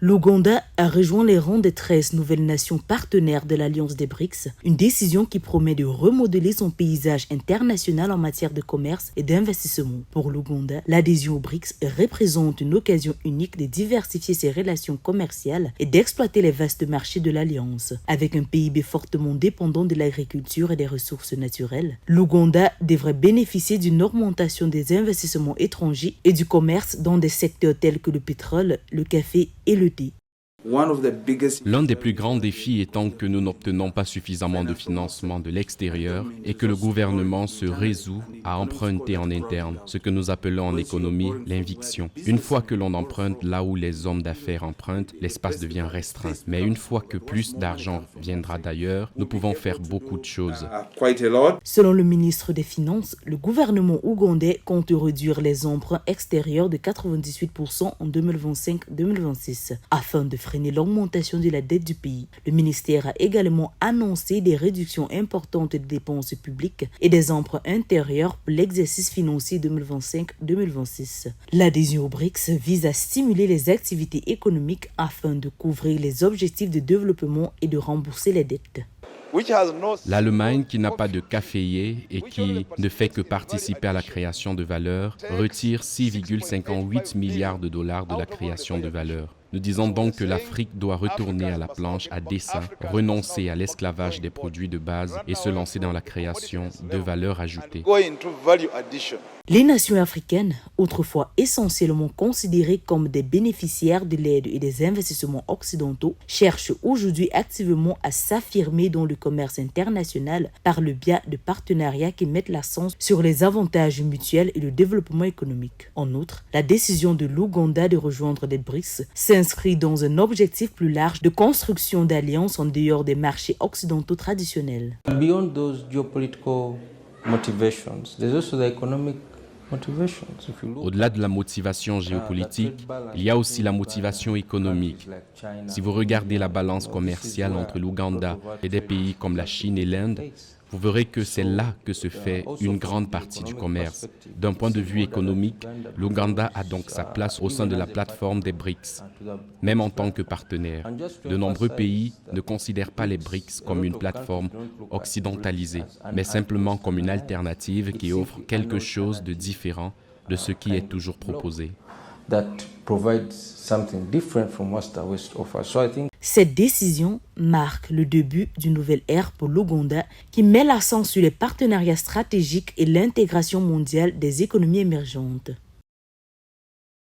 L'Ouganda a rejoint les rangs des 13 nouvelles nations partenaires de l'Alliance des BRICS, une décision qui promet de remodeler son paysage international en matière de commerce et d'investissement. Pour l'Ouganda, l'adhésion aux BRICS représente une occasion unique de diversifier ses relations commerciales et d'exploiter les vastes marchés de l'Alliance. Avec un PIB fortement dépendant de l'agriculture et des ressources naturelles, l'Ouganda devrait bénéficier d'une augmentation des investissements étrangers et du commerce dans des secteurs tels que le pétrole, le café et le thé. L'un des plus grands défis étant que nous n'obtenons pas suffisamment de financement de l'extérieur et que le gouvernement se résout à emprunter en interne, ce que nous appelons en économie l'inviction. Une fois que l'on emprunte là où les hommes d'affaires empruntent, l'espace devient restreint. Mais une fois que plus d'argent viendra d'ailleurs, nous pouvons faire beaucoup de choses. Selon le ministre des Finances, le gouvernement ougandais compte réduire les emprunts extérieurs de 98% en 2025-2026 afin de freiner l'augmentation de la dette du pays. Le ministère a également annoncé des réductions importantes des dépenses publiques et des emprunts intérieurs pour l'exercice financier 2025-2026. L'adhésion aux BRICS vise à stimuler les activités économiques afin de couvrir les objectifs de développement et de rembourser les dettes. L'Allemagne, qui n'a pas de caféier et qui ne fait que participer à la création de valeur, retire 6,58 milliards de dollars de la création de valeur. Nous disons donc que l'Afrique doit retourner à la planche à dessein, renoncer à l'esclavage des produits de base et se lancer dans la création de valeur ajoutée. Les nations africaines, autrefois essentiellement considérées comme des bénéficiaires de l'aide et des investissements occidentaux, cherchent aujourd'hui activement à s'affirmer dans le commerce international par le biais de partenariats qui mettent l'accent sur les avantages mutuels et le développement économique. En outre, la décision de l'Ouganda de rejoindre les BRICS s'inscrit dans un objectif plus large de construction d'alliances en dehors des marchés occidentaux traditionnels. Beyond those geopolitical motivations, there's also the economic. Au-delà de la motivation géopolitique, il y a aussi la motivation économique. Si vous regardez la balance commerciale entre l'Ouganda et des pays comme la Chine et l'Inde, vous verrez que c'est là que se fait une grande partie du commerce. D'un point de vue économique, l'Ouganda a donc sa place au sein de la plateforme des BRICS, même en tant que partenaire. De nombreux pays ne considèrent pas les BRICS comme une plateforme occidentalisée, mais simplement comme une alternative qui offre quelque chose de différent de ce qui est toujours proposé. Cette décision marque le début d'une nouvelle ère pour l'Ouganda qui met l'accent sur les partenariats stratégiques et l'intégration mondiale des économies émergentes.